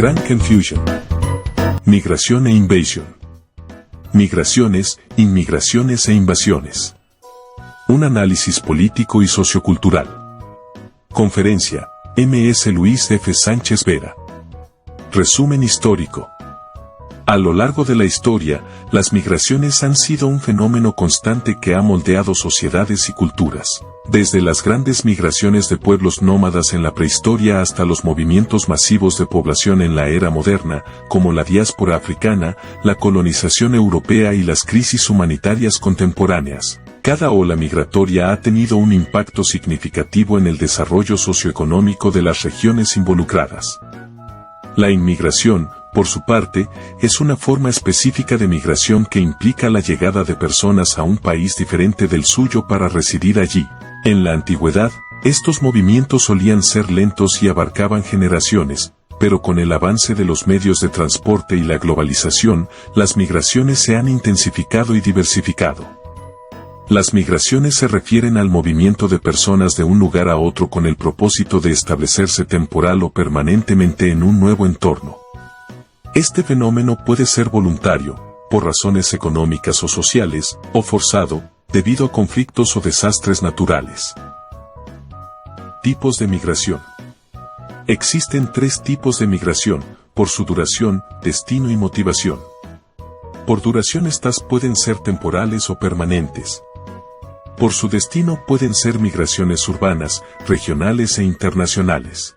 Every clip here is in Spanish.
Grand Confusion. Migración e invasión. Migraciones, inmigraciones e invasiones. Un análisis político y sociocultural. Conferencia, M.S. Luis F. Sánchez Vera. Resumen histórico. A lo largo de la historia, las migraciones han sido un fenómeno constante que ha moldeado sociedades y culturas. Desde las grandes migraciones de pueblos nómadas en la prehistoria hasta los movimientos masivos de población en la era moderna, como la diáspora africana, la colonización europea y las crisis humanitarias contemporáneas. Cada ola migratoria ha tenido un impacto significativo en el desarrollo socioeconómico de las regiones involucradas. La inmigración, por su parte, es una forma específica de migración que implica la llegada de personas a un país diferente del suyo para residir allí. En la antigüedad, estos movimientos solían ser lentos y abarcaban generaciones, pero con el avance de los medios de transporte y la globalización, las migraciones se han intensificado y diversificado. Las migraciones se refieren al movimiento de personas de un lugar a otro con el propósito de establecerse temporal o permanentemente en un nuevo entorno. Este fenómeno puede ser voluntario, por razones económicas o sociales, o forzado, debido a conflictos o desastres naturales. Tipos de migración. Existen 3 tipos de migración, por su duración, destino y motivación. Por duración estas pueden ser temporales o permanentes. Por su destino pueden ser migraciones urbanas, regionales e internacionales.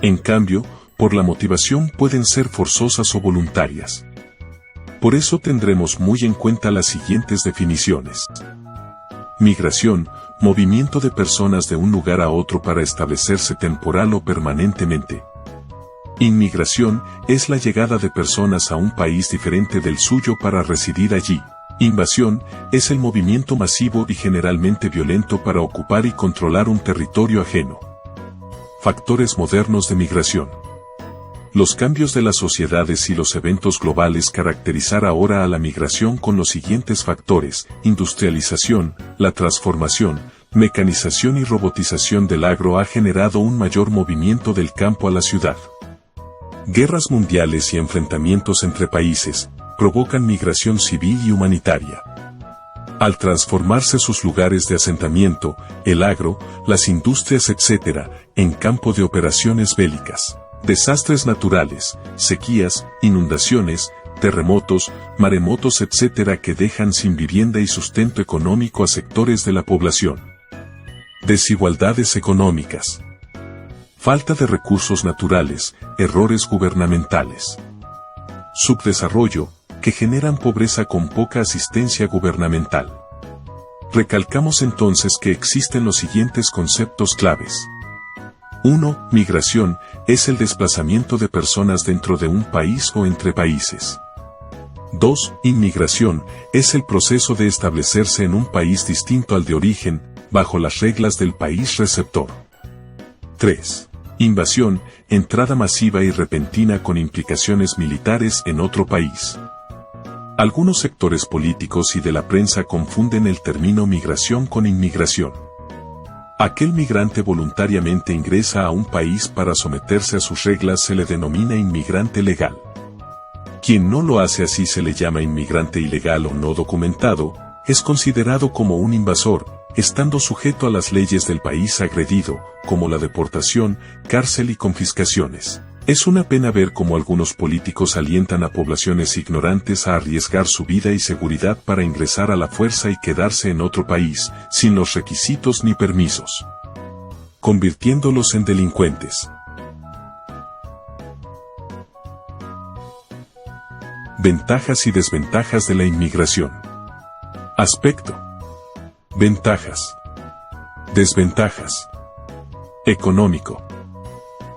En cambio, por la motivación pueden ser forzosas o voluntarias. Por eso tendremos muy en cuenta las siguientes definiciones. Migración, movimiento de personas de un lugar a otro para establecerse temporal o permanentemente. Inmigración, es la llegada de personas a un país diferente del suyo para residir allí. Invasión, es el movimiento masivo y generalmente violento para ocupar y controlar un territorio ajeno. Factores modernos de migración. Los cambios de las sociedades y los eventos globales caracterizan ahora a la migración con los siguientes factores: industrialización, la transformación, mecanización y robotización del agro ha generado un mayor movimiento del campo a la ciudad. Guerras mundiales y enfrentamientos entre países provocan migración civil y humanitaria. Al transformarse sus lugares de asentamiento, el agro, las industrias etc., en campo de operaciones bélicas. Desastres naturales, sequías, inundaciones, terremotos, maremotos etc. que dejan sin vivienda y sustento económico a sectores de la población. Desigualdades económicas. Falta de recursos naturales, errores gubernamentales. Subdesarrollo, que generan pobreza con poca asistencia gubernamental. Recalcamos entonces que existen los siguientes conceptos claves. 1. Migración, es el desplazamiento de personas dentro de un país o entre países. 2. Inmigración, es el proceso de establecerse en un país distinto al de origen, bajo las reglas del país receptor. 3. Invasión, entrada masiva y repentina con implicaciones militares en otro país. Algunos sectores políticos y de la prensa confunden el término migración con inmigración. Aquel migrante voluntariamente ingresa a un país para someterse a sus reglas se le denomina inmigrante legal. Quien no lo hace así se le llama inmigrante ilegal o no documentado, es considerado como un invasor, estando sujeto a las leyes del país agredido, como la deportación, cárcel y confiscaciones. Es una pena ver cómo algunos políticos alientan a poblaciones ignorantes a arriesgar su vida y seguridad para ingresar a la fuerza y quedarse en otro país, sin los requisitos ni permisos, convirtiéndolos en delincuentes. Ventajas y desventajas de la inmigración. Aspecto. Ventajas. Desventajas. Económico.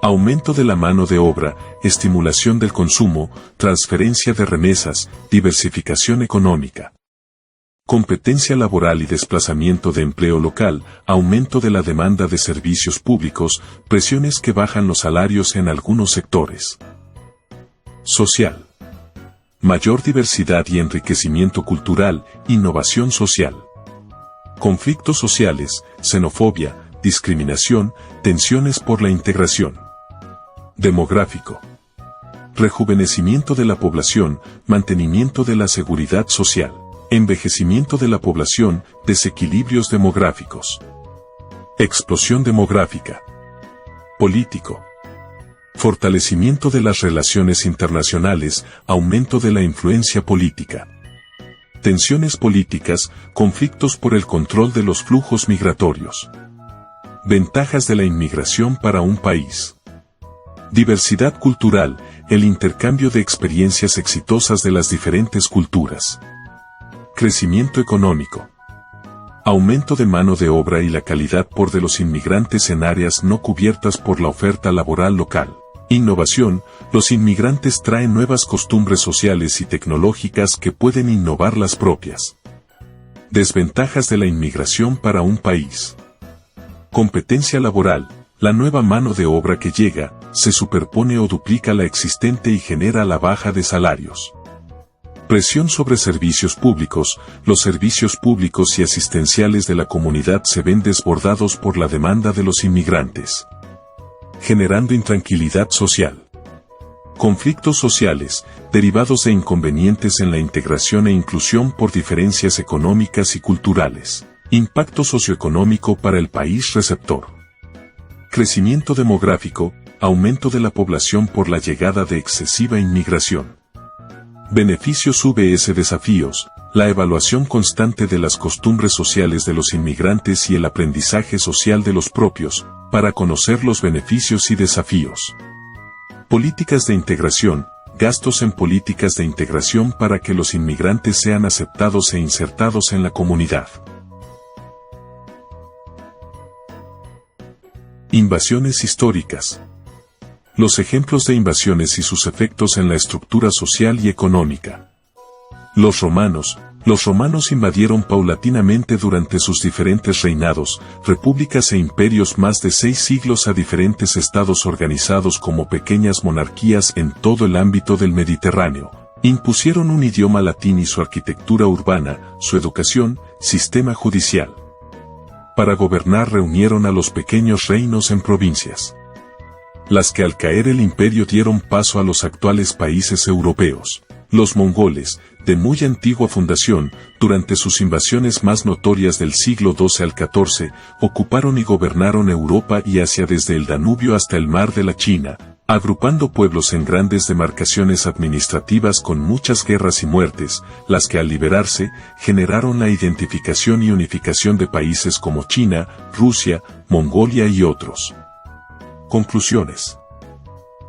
Aumento de la mano de obra, estimulación del consumo, transferencia de remesas, diversificación económica. Competencia laboral y desplazamiento de empleo local, aumento de la demanda de servicios públicos, presiones que bajan los salarios en algunos sectores. Social. Mayor diversidad y enriquecimiento cultural, innovación social. Conflictos sociales, xenofobia, discriminación, tensiones por la integración. Demográfico. rejuvenecimiento de la población, mantenimiento de la seguridad social, envejecimiento de la población, desequilibrios demográficos. Explosión demográfica. Político. Fortalecimiento de las relaciones internacionales, aumento de la influencia política. Tensiones políticas, conflictos por el control de los flujos migratorios. Ventajas de la inmigración para un país. Diversidad cultural, el intercambio de experiencias exitosas de las diferentes culturas. Crecimiento económico. Aumento de mano de obra y la calidad por de los inmigrantes en áreas no cubiertas por la oferta laboral local. Innovación, los inmigrantes traen nuevas costumbres sociales y tecnológicas que pueden innovar las propias. Desventajas de la inmigración para un país. Competencia laboral, la nueva mano de obra que llega, se superpone o duplica la existente y genera la baja de salarios. Presión sobre servicios públicos, los servicios públicos y asistenciales de la comunidad se ven desbordados por la demanda de los inmigrantes, generando intranquilidad social. Conflictos sociales, derivados de inconvenientes en la integración e inclusión por diferencias económicas y culturales. Impacto socioeconómico para el país receptor. Crecimiento demográfico, aumento de la población por la llegada de excesiva inmigración. Beneficios vs desafíos, la evaluación constante de las costumbres sociales de los inmigrantes y el aprendizaje social de los propios, para conocer los beneficios y desafíos. Políticas de integración, gastos en políticas de integración para que los inmigrantes sean aceptados e insertados en la comunidad. Invasiones históricas. Los ejemplos de invasiones y sus efectos en la estructura social y económica. Los romanos invadieron paulatinamente durante sus diferentes reinados, repúblicas e imperios más de 6 siglos a diferentes estados organizados como pequeñas monarquías en todo el ámbito del Mediterráneo. Impusieron un idioma latín y su arquitectura urbana, su educación, sistema judicial. Para gobernar reunieron a los pequeños reinos en provincias, las que al caer el imperio dieron paso a los actuales países europeos. Los mongoles, de muy antigua fundación, durante sus invasiones más notorias del siglo XII al XIV, ocuparon y gobernaron Europa y Asia desde el Danubio hasta el Mar de la China, agrupando pueblos en grandes demarcaciones administrativas con muchas guerras y muertes, las que al liberarse, generaron la identificación y unificación de países como China, Rusia, Mongolia y otros. Conclusiones.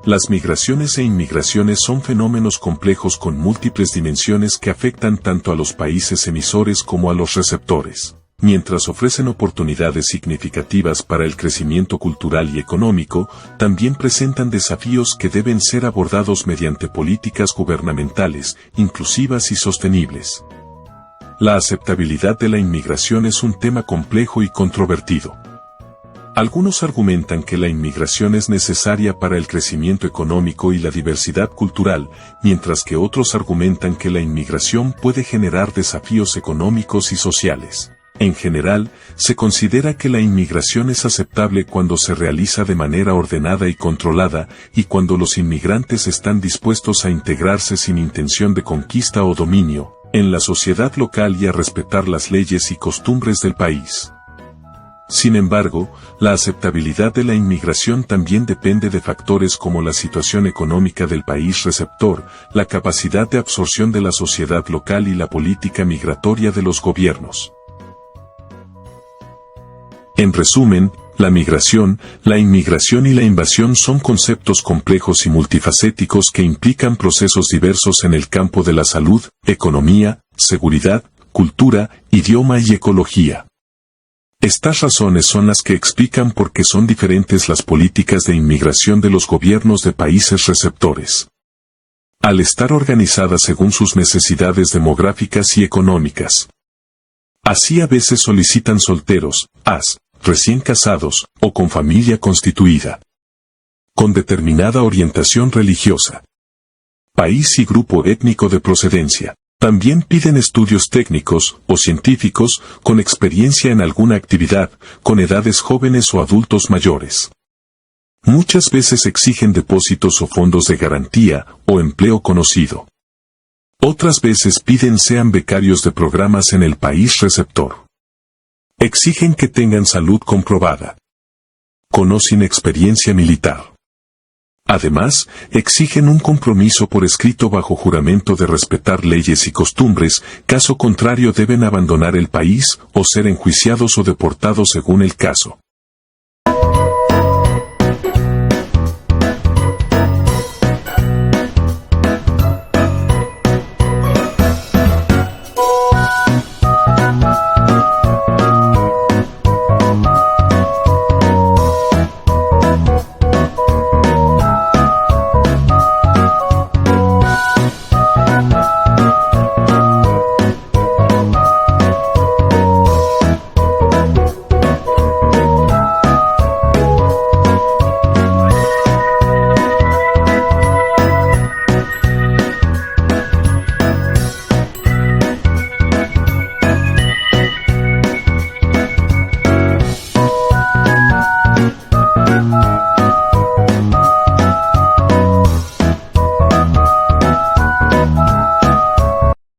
Las migraciones e inmigraciones son fenómenos complejos con múltiples dimensiones que afectan tanto a los países emisores como a los receptores. Mientras ofrecen oportunidades significativas para el crecimiento cultural y económico, también presentan desafíos que deben ser abordados mediante políticas gubernamentales, inclusivas y sostenibles. La aceptabilidad de la inmigración es un tema complejo y controvertido. Algunos argumentan que la inmigración es necesaria para el crecimiento económico y la diversidad cultural, mientras que otros argumentan que la inmigración puede generar desafíos económicos y sociales. En general, se considera que la inmigración es aceptable cuando se realiza de manera ordenada y controlada, y cuando los inmigrantes están dispuestos a integrarse sin intención de conquista o dominio, en la sociedad local y a respetar las leyes y costumbres del país. Sin embargo, la aceptabilidad de la inmigración también depende de factores como la situación económica del país receptor, la capacidad de absorción de la sociedad local y la política migratoria de los gobiernos. En resumen, la migración, la inmigración y la invasión son conceptos complejos y multifacéticos que implican procesos diversos en el campo de la salud, economía, seguridad, cultura, idioma y ecología. Estas razones son las que explican por qué son diferentes las políticas de inmigración de los gobiernos de países receptores, al estar organizadas según sus necesidades demográficas y económicas. Así a veces solicitan solteros, recién casados, o con familia constituida, con determinada orientación religiosa, país y grupo étnico de procedencia. También piden estudios técnicos o científicos con experiencia en alguna actividad, con edades jóvenes o adultos mayores. Muchas veces exigen depósitos o fondos de garantía o empleo conocido. Otras veces piden sean becarios de programas en el país receptor. Exigen que tengan salud comprobada. Con o sin experiencia militar. Además, exigen un compromiso por escrito bajo juramento de respetar leyes y costumbres, caso contrario deben abandonar el país o ser enjuiciados o deportados según el caso.